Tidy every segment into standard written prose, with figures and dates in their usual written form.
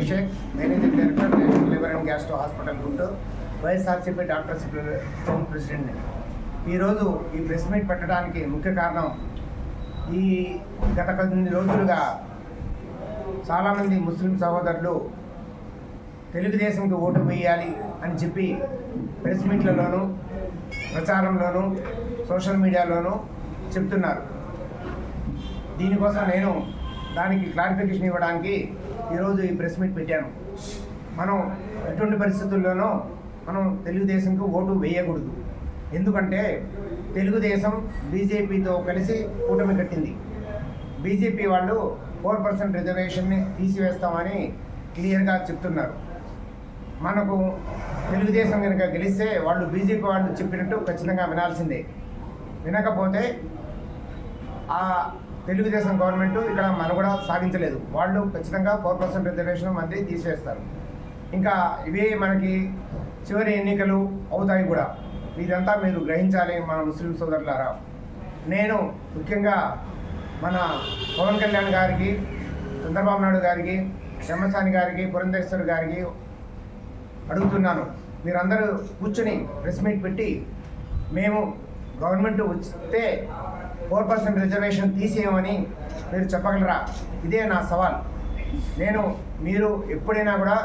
Abhishek, managing director, national liver and gastro hospital Guntur, YSRCP doctors zone president. ఈరోజు ఈ press meet పెట్టడానికి ముఖ్య కారణం, ఈ గత కొన్ని రోజులుగా చాలామంది ముస్లిం సహోదరులు తెలుగుదేశంకి ఓటు వేయాలి అని చెప్పి ప్రెస్ మీట్లలోనూ, ప్రచారంలోనూ, సోషల్ మీడియాలోనూ చెప్తున్నారు. దీనికోసం నేను దానికి క్లారిఫికేషన్ ఇవ్వడానికి ఈరోజు ఈ ప్రెస్ మీట్ పెట్టాను. మనం ఎటువంటి పరిస్థితుల్లోనూ మనం తెలుగుదేశంకి ఓటు వేయకూడదు. ఎందుకంటే తెలుగుదేశం బీజేపీతో కలిసి కూటమి కట్టింది. బీజేపీ వాళ్ళు 4% రిజర్వేషన్ని తీసివేస్తామని క్లియర్గా చెప్తున్నారు. మనకు తెలుగుదేశం కనుక గెలిస్తే వాళ్ళు బీజేపీ వాళ్ళు చెప్పినట్టు ఖచ్చితంగా వినాల్సిందే. వినకపోతే ఆ తెలుగుదేశం గవర్నమెంట్ ఇక్కడ మనుగడ సాగించలేదు. వాళ్ళు ఖచ్చితంగా 4% రిజర్వేషన్ మంది తీసివేస్తారు. ఇంకా ఇవే మనకి చివరి ఎన్నికలు అవుతాయి కూడా. ఇదంతా మీరు గ్రహించాలి మన ముస్లిం సోదరులారా. నేను ముఖ్యంగా మన పవన్ కళ్యాణ్ గారికి, చంద్రబాబు నాయుడు గారికి, శమ్మసాని గారికి, పురంధేశ్వర్ గారికి అడుగుతున్నాను, మీరందరూ కూర్చొని ప్రెస్ మీట్ పెట్టి మేము గవర్నమెంట్ వస్తే 4% రిజర్వేషన్ తీసేయమని మీరు చెప్పగలరా? ఇదే నా సవాల్. మీరు ఎప్పుడైనా కూడా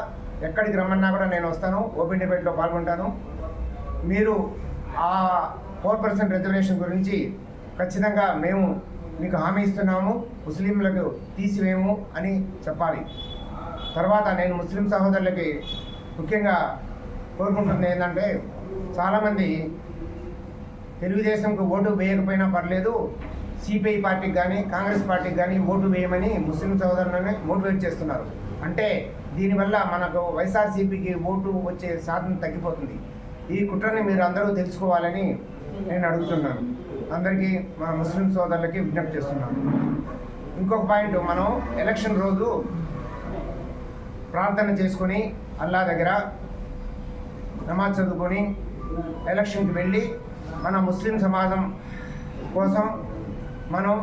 ఎక్కడికి రమ్మన్నా కూడా నేను వస్తాను, ఓపెన్ డిబేట్లో పాల్గొంటాను. మీరు ఆ 4% రిజర్వేషన్ గురించి ఖచ్చితంగా మేము మీకు హామీ ఇస్తున్నాము, ముస్లింలకు తీసివేయము అని చెప్పాలి. తర్వాత నేను ముస్లిం సహోదరులకి ముఖ్యంగా కోరుకుంటుంది ఏంటంటే, చాలామంది తెలుగుదేశంకు ఓటు వేయకపోయినా పర్లేదు, సిపిఐ పార్టీకి కానీ కాంగ్రెస్ పార్టీకి కానీ ఓటు వేయమని ముస్లిం సోదరులని మోటివేట్ చేస్తున్నారు. అంటే దీనివల్ల మనకు వైఎస్ఆర్సీపీకి ఓటు వచ్చే శాతం తగ్గిపోతుంది. ఈ కుట్రని మీరు అందరూ తెలుసుకోవాలని నేను అడుగుతున్నాను. అందరికీ మన ముస్లిం సోదరులకి విజ్ఞప్తి చేస్తున్నాను. ఇంకొక పాయింట్, మనం ఎలక్షన్ రోజు ప్రార్థన చేసుకొని అల్లా దగ్గర నమాజ్ చదువుకొని ఎలక్షన్కి వెళ్ళి మన ముస్లిం సమాజం కోసం మనం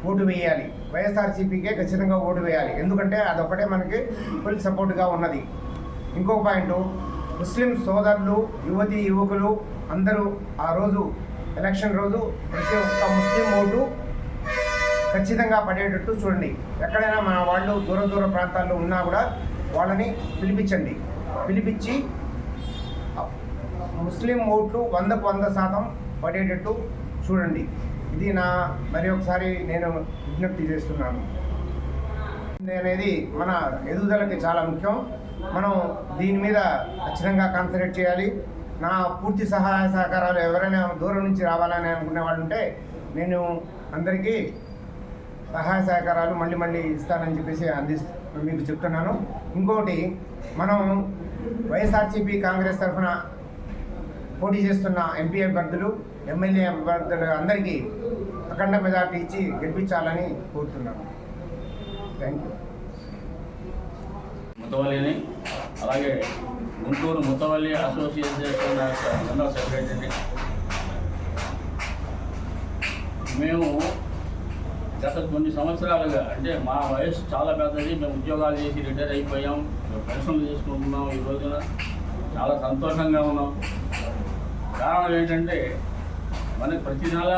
ఓటు వేయాలి. వైఎస్ఆర్సీపీకే ఖచ్చితంగా ఓటు వేయాలి. ఎందుకంటే అదొక్కటే మనకి ఫుల్ సపోర్ట్గా ఉన్నది. ఇంకొక పాయింట్, ముస్లిం సోదరులు, యువతీ యువకులు అందరూ ఆ రోజు ఎలక్షన్ రోజు ప్రతి ఒక్క ముస్లిం ఓటు ఖచ్చితంగా పడేటట్టు చూడండి. ఎక్కడైనా మన వాళ్ళు దూర ప్రాంతాల్లో ఉన్నా కూడా వాళ్ళని పిలిపించి ముస్లిం ఓట్లు 100% పడేటట్టు చూడండి. ఇది మరి ఒకసారి నేను విజ్ఞప్తి చేస్తున్నాను. అనేది మన ఎదుగుదలకి చాలా ముఖ్యం. మనం దీని మీద ఖచ్చితంగా కాన్సన్ట్రేట్ చేయాలి. నా పూర్తి సహాయ సహకారాలు ఎవరైనా దూరం నుంచి రావాలని అనుకునే వాళ్ళు ఉంటే నేను అందరికీ సహాయ సహకారాలు మళ్ళీ ఇస్తానని చెప్పేసి మీకు చెప్తున్నాను. ఇంకోటి, మనం వైఎస్ఆర్సీపీ కాంగ్రెస్ తరఫున పోటీ చేస్తున్న ఎంపీ అభ్యర్థులు, ఎమ్మెల్యే అభ్యర్థులు అందరికీ అఖండ మెజార్టీ ఇచ్చి గెలిపించాలని కోరుతున్నాను. Thank you. ముతవల్లిని, అలాగే గుంటూరు ముతవల్లి అసోసియేషన్ జనరల్ సెక్రటరీని. మేము గత కొన్ని సంవత్సరాలుగా, అంటే మా వయసు చాలా పెద్దది, మేము ఉద్యోగాలు చేసి రిటైర్ అయిపోయాం, పెన్షన్లు చేసుకుంటున్నాం. ఈ రోజున చాలా సంతోషంగా ఉన్నాం. కారణం ఏంటంటే మనకి ప్రతి నెల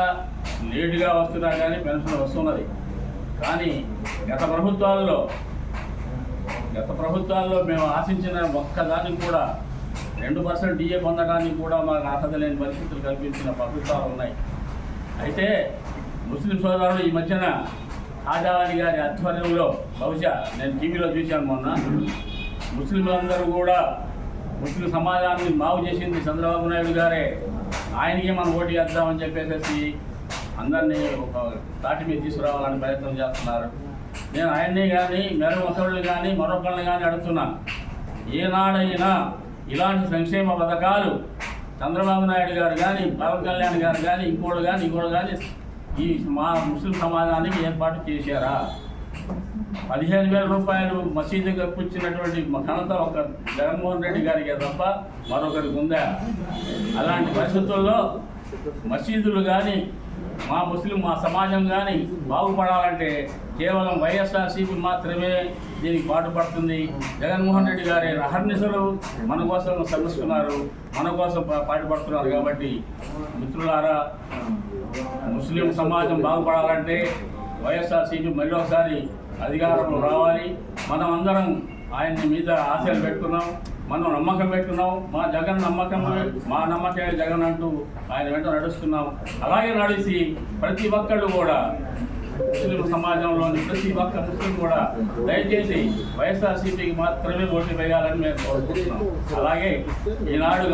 లేటుగా వస్తున్నా కానీ పెన్షన్ వస్తున్నది. కానీ గత ప్రభుత్వాల్లో మేము ఆశించిన ఒక్కదానికి కూడా 2% డిఏ పొందడానికి కూడా మాకు అర్హత లేని పరిస్థితులు కల్పించిన ప్రభుత్వాలు ఉన్నాయి. అయితే ముస్లిం సోదరులు ఈ మధ్యన ఆజావాణి గారి ఆధ్వర్యంలో, బహుశా నేను టీవీలో చూశాను మొన్న, ముస్లింలందరూ కూడా ముస్లిం సమాజాన్ని బాగు చేసింది చంద్రబాబు నాయుడు గారే, ఆయనకి మనం ఓటు వేద్దామని చెప్పేసి అందరినీ ఒక తాటి మీద తీసుకురావాలని ప్రయత్నం చేస్తున్నారు. నేను ఆయన్ని కానీ మరొకళ్ళు కానీ మరొకళ్ళని కానీ అడుగుతున్నాను, ఏనాడైనా ఇలాంటి సంక్షేమ పథకాలు చంద్రబాబు నాయుడు గారు కానీ, పవన్ కళ్యాణ్ గారు కానీ, ఇంకోటి కానీ ఈ మా ముస్లిం సమాజానికి ఏర్పాటు చేశారా? 15,000 రూపాయలు మసీదుకి అప్పించినటువంటి ఘనత ఒక జగన్మోహన్ రెడ్డి గారికి తప్ప మరొకరికి ఉందా? అలాంటి పరిస్థితుల్లో మసీదులు కానీ మా సమాజం కానీ బాగుపడాలంటే కేవలం వైఎస్ఆర్సీపీ మాత్రమే దీనికి పాటుపడుతుంది. జగన్మోహన్ రెడ్డి గారి అహర్నిశలు మన కోసం శ్రమిస్తున్నారు, మన కోసం పాటుపడుతున్నారు. కాబట్టి మిత్రులారా, ముస్లిం సమాజం బాగుపడాలంటే వైఎస్ఆర్సీపీ మళ్ళీ ఒకసారి అధికారంలో రావాలి. మనం అందరం ఆయన మీద ఆశలు పెట్టుకున్నాం, మనం నమ్మకం పెట్టుకున్నాం. మా జగన్ నమ్మకమే, మా నమ్మకమే జగన్ అంటూ ఆయన వెంట నడుస్తున్నాం. అలాగే నడిచి ప్రతి ఒక్కళ్ళు కూడా ముస్లిం సమాజంలోని ప్రతి ఒక్క ముస్లిం కూడా దయచేసి వైఎస్ఆర్సీపీకి మాత్రమే ఓటు వేయాలని మేము కోరుకుంటున్నాం. అలాగే ఈనాడు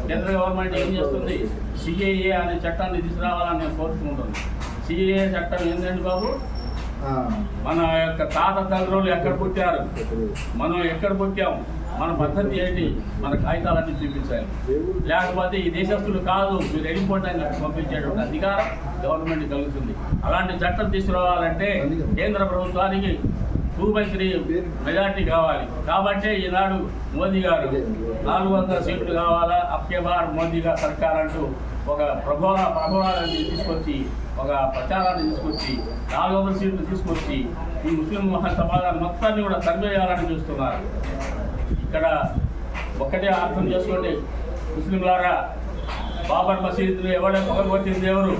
కేంద్ర గవర్నమెంట్ ఏం చేస్తుంది, సిఏఏ అనే చట్టాన్ని తీసుకురావాలని నేను కోరుకుంటుంది. సిఏఏ చట్టం ఏంటండి బాబు? మన యొక్క తాత తండ్రులు ఎక్కడ పుట్టారు, మనం ఎక్కడ పుట్టాము, మన పద్ధతి ఏంటి, మన కాగితాలన్నీ చూపించాలి. లేకపోతే ఈ దేశస్తులు కాదు మీరు వెళ్ళిపోవడానికి పంపించేటువంటి అధికారం గవర్నమెంట్ కలుగుతుంది. అలాంటి చట్టం తీసుకురావాలంటే కేంద్ర ప్రభుత్వానికి 2/3 మెజార్టీ కావాలి. కాబట్టే ఈనాడు మోదీ గారు 400 సీట్లు కావాలా, అబ్కే బార్ మోదీ గారు సర్కార్ అంటూ ఒక ప్రబోధాన్ని తీసుకొచ్చి, ఒక ప్రచారాన్ని తీసుకొచ్చి 400 సీట్లు తీసుకొచ్చి ఈ ముస్లిం సమాజాన్ని మొత్తాన్ని కూడా సర్వే చేయాలని చూస్తున్నారు. ఇక్కడ ఒక్కటే అర్థం చేసుకోండి ముస్లింలారా, బాబర్ మసీదులు ఎవడే పగలగొట్టింది ఎవరు?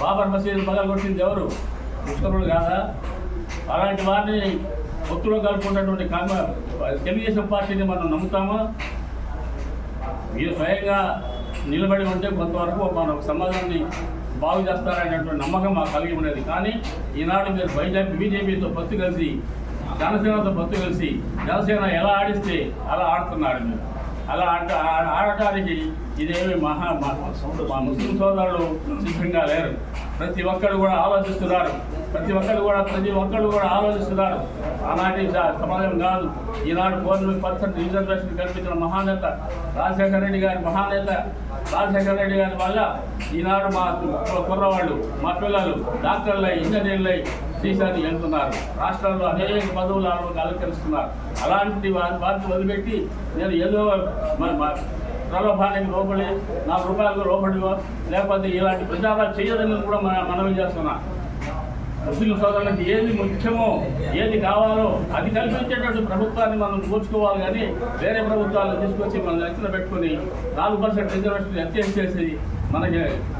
బాబర్ మసీదులు పగలగొట్టింది ఎవరు? ముస్లింలు కాదా? అలాంటి వారిని ఒత్తులో కలుపుకున్నటువంటి తెలుగుదేశం పార్టీని మనం నమ్ముతామా? మీరు స్వయంగా నిలబడి ఉంటే కొంతవరకు మన సమాజాన్ని బాగు చేస్తారనేటువంటి నమ్మకం మాకు కలిగి ఉండేది. కానీ ఈనాడు మీరు బీజేపీతో పొత్తు కలిసి, జనసేనతో పొత్తు కలిసి, జనసేన ఎలా ఆడిస్తే అలా ఆడుతున్నారు. మీరు అలా ఆడటానికి ఇదేమి మా ముస్లిం సోదరులు సిద్ధంగా లేరు. ప్రతి ఒక్కరు కూడా ఆలోచిస్తున్నారు, ప్రతి ఒక్కరు కూడా ఆలోచిస్తున్నారు. ఆనాటి సమాజం కాదు, ఈనాడు 4% రిజర్వేషన్ కల్పించిన మహానేత రాజశేఖర రెడ్డి గారి వల్ల ఈనాడు మా కుర్రవాళ్ళు, మా పిల్లలు డాక్టర్లై, ఇంజనీర్లై దేశాన్ని వెళ్తున్నారు. రాష్ట్రాల్లో అనేక పదవులను అలంకరిస్తున్నారు. అలాంటి వారిని వదిలిపెట్టి నేను ఏదో ప్రలోభానికి లోపడి 4 రూపాయలకు లోపడివో లేకపోతే ఇలాంటి ప్రచారాలు చేయదని కూడా మనవి చేస్తున్నా. ముస్లిం సోదరులకు ఏది ముఖ్యమో, ఏది కావాలో అది కల్పించేటువంటి ప్రభుత్వాన్ని మనం కూర్చుకోవాలి. కానీ వేరే ప్రభుత్వాలు తీసుకొచ్చి మనం ఎత్తున పెట్టుకుని 4% రిజర్వేషన్ ఎత్తేసేసి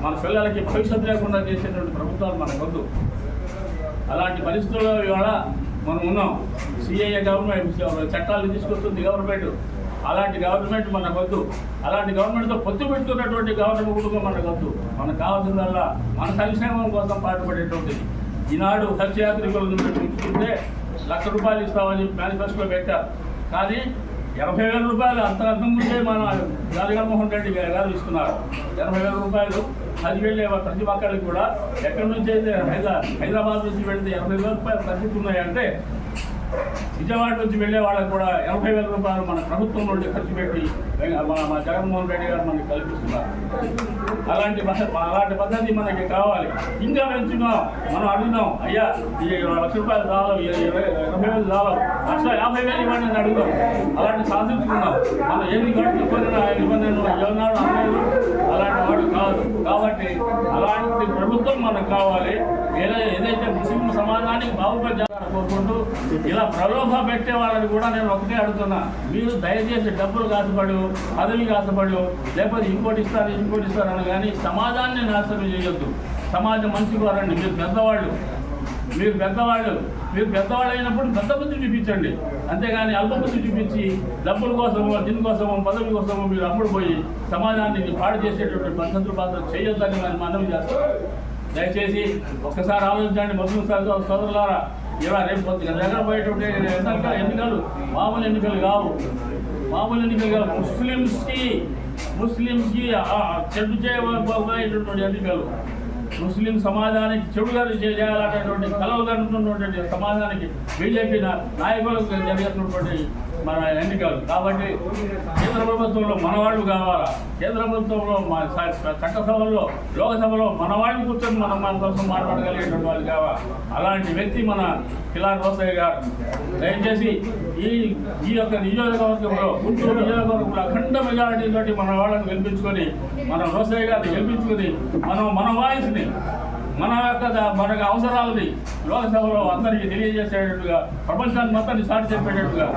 మన పిల్లలకి భవిష్యత్తు లేకుండా చేసేటువంటి ప్రభుత్వాలు మనకొద్దు. అలాంటి పరిస్థితుల్లో ఇవాళ మనం ఉన్నాం. సిఏఏ గవర్నమెంట్ చట్టాలను తీసుకొస్తుంది గవర్నమెంట్. అలాంటి గవర్నమెంట్ మనకొద్దు. అలాంటి గవర్నమెంట్తో పొత్తు పెట్టుకున్నటువంటి గవర్నమెంట్ కుటుంబం మనకొద్దు. మనకు కావాల్సిందల్లా మన సంక్షేమం కోసం పాటుపడేటువంటిది. ఈనాడు హజ్ యాత్రికులను చూసుకుంటే ₹1,00,000 ఇస్తామని మేనిఫెస్టోలో పెట్టారు. కానీ 80,000 రూపాయలు అంతకుముందే మన జగన్మోహన్ రెడ్డి గారు ఇస్తున్నారు. 80,000 రూపాయలు హజ్ వెళ్ళే ప్రతి ఒక్కరికి కూడా ఎక్కడి నుంచి అయితే హైదరాబాద్ నుంచి వెళ్తే 80,000 రూపాయలు తగ్గుతున్నాయంటే విజయవాడ నుంచి వెళ్ళే వాళ్ళకు కూడా 80,000 రూపాయలు మన ప్రభుత్వం నుండి ఖర్చు పెట్టి మా జగన్మోహన్ రెడ్డి గారు మనకి కల్పిస్తున్నారు. అలాంటి పద్ధతి మనకి కావాలి. ఇంకా పెంచుదాం, మనం అడుగుదాం, అయ్యా ఈ ₹1,00,000 చాలు, 20,000 చాలు, 1,50,000 ఇవ్వండి అని అడుగుదాం. అలాంటి సాధించుకుందాం. మనం ఏది కట్టుకున్నా ఇవ్వను ఎవరినాడు అనలేదు, అలాంటి వాడు కాదు. కాబట్టి అలాంటి ప్రభుత్వం మనకు కావాలి. ఏదైతే ముస్లిం సమాజానికి బాగుపడి కోరుకుంటూ ఇలా ప్రలోభ పెట్టే వాళ్ళని కూడా నేను ఒకటే అడుగుతున్నా, మీరు దయచేసి డబ్బులు కాసపడు, పదవి కాసపడు, లేకపోతే ఇంకోటి ఇస్తారని కానీ సమాజాన్ని నాశనం చేయొద్దు. సమాజం మంచి కోరండి. మీరు పెద్దవాళ్ళు అయినప్పుడు పెద్ద బుద్ధి చూపించండి. అంతేగాని అల్ప బుద్ధి చూపించి డబ్బుల కోసమో, దీనికోసమో, పదవి కోసమో మీరు అప్పుడు పోయి సమాజాన్ని పాడు చేసేటువంటి పద్ధతులు పాత్ర చేయొద్దని మనవి చేస్తాం. దయచేసి ఒక్కసారి ఆలోచించండి ముస్లిం సోదరులారా. ఇలా రేపు దగ్గర పోయేటువంటి ఎన్నికలు మామూలు ఎన్నికలు కావు. ముస్లింస్కి చెడు చేయబోయేటటువంటి ఎన్నికలు. ముస్లిం సమాజానికి చెడుగా చేయాలనేటువంటి కలలు కనుకున్నటువంటి సమాజానికి బీజేపీ నాయకులకు జరిగేటువంటి మన ఎన్నికలు. కాబట్టి కేంద్ర ప్రభుత్వంలో మనవాళ్ళు కావాలా, కేంద్ర ప్రభుత్వంలో చట్టసభల్లో లోకసభలో మనవాళ్ళు కూర్చొని మన కోసం మాట్లాడగలిగేటువంటి వాళ్ళు కావాలి. అలాంటి వ్యక్తి మన కిలారి రోసయ్య గారు. దయచేసి ఈ యొక్క నియోజకవర్గంలో, గుంటూరు నియోజకవర్గంలో అఖండ మెజారిటీ తోటి మన వాళ్ళని గెలిపించుకొని, మన రోసయ్య గారిని గెలిపించుకొని మన వాయిస్ని, మనకు అవసరాలని లోకసభలో అందరికీ తెలియజేసేటట్టుగా, ప్రపంచాన్ని మొత్తాన్ని సాటి చెప్పేటట్టుగా,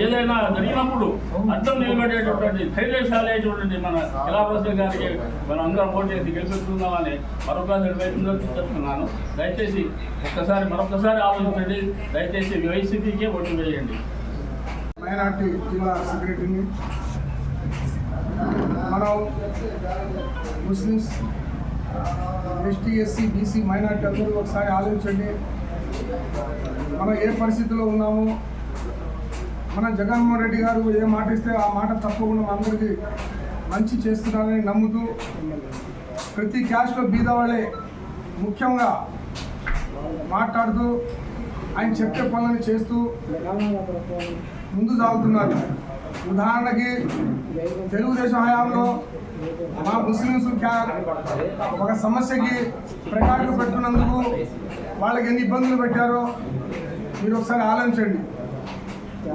ఏదైనా జరిగినప్పుడు అర్థం నిలబెట్టేటటువంటి ధైర్యశాలైనటువంటి మన కిలారి గారికి మనం అందరం ఓటు చేసి గెలిపిస్తున్నామని మరొకసారి చెప్తున్నాను. దయచేసి మరొకసారి ఆలోచించండి. దయచేసి వైసీపీకే ఓటు వేయండి. మైనార్టీ జిల్లా సెక్రటరీని మనం Muslims, ST, SC, BC, minority అందరూ ఒకసారి ఆలోచించండి. మనం ఏ పరిస్థితిలో ఉన్నామో, మన జగన్మోహన్ రెడ్డి గారు ఏ మాట ఇస్తే ఆ మాట తప్పకుండా అందరికీ మంచి చేస్తున్నారని నమ్ముతూ, ప్రతి క్యాస్ట్లో బీదవాళ్ళే ముఖ్యంగా మాట్లాడుతూ ఆయన చెప్పే పనులను చేస్తూ ముందు సాగుతున్నారు. ఉదాహరణకి తెలుగుదేశం హయాంలో మా ముస్లిమ్స్ ఒక సమస్యకి ప్రణాళిక పెట్టుకున్నందుకు వాళ్ళకి ఎన్ని ఇబ్బందులు పెట్టారో మీరు ఒకసారి ఆలోచించండి.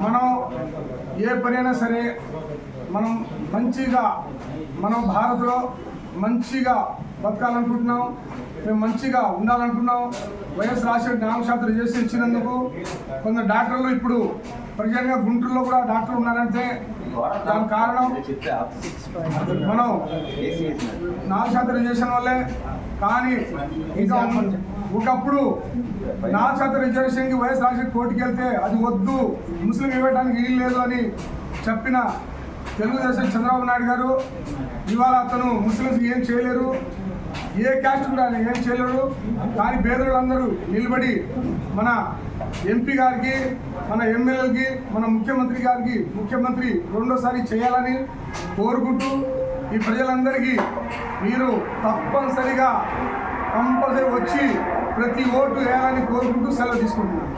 మనం ఏ పనైనా సరే మనం మంచిగా, మనం భారత్లో మంచిగా బతకాలనుకుంటున్నాం, మేము మంచిగా ఉండాలనుకున్నాం. వైఎస్ రాజశేఖర్ 4% రిజర్వేషన్ ఇచ్చినందుకు కొందరు డాక్టర్లు ఇప్పుడు ప్రజెంట్గా గుంటూరులో కూడా డాక్టర్లు ఉన్నారంటే దానికి కారణం మనం 4% రిజర్వేషన్ వల్లే. కానీ ఇంకా ఒకప్పుడు 4% రిజర్వేషన్కి వైఎస్ రాజశేఖర్ కోర్టుకి వెళ్తే అది వద్దు, ముస్లిం ఇవ్వడానికి వీలు లేదు అని చెప్పిన తెలుగుదేశం చంద్రబాబు నాయుడు గారు ఇవాళ అతను ముస్లింస్కి ఏం చేయలేరు, ఏ క్యాస్ట్ కూడా ఏం చేయలేరు. కానీ పేదలందరూ నిలబడి మన ఎంపీ గారికి, మన ఎమ్మెల్యేలకి, మన ముఖ్యమంత్రి గారికి ముఖ్యమంత్రి రెండోసారి చేయాలని కోరుకుంటూ, ఈ ప్రజలందరికీ మీరు కంపల్సరీ వచ్చి ప్రతి ఓటు వేయాలని కోరుకుంటూ సెలవు తీసుకుంటున్నాను.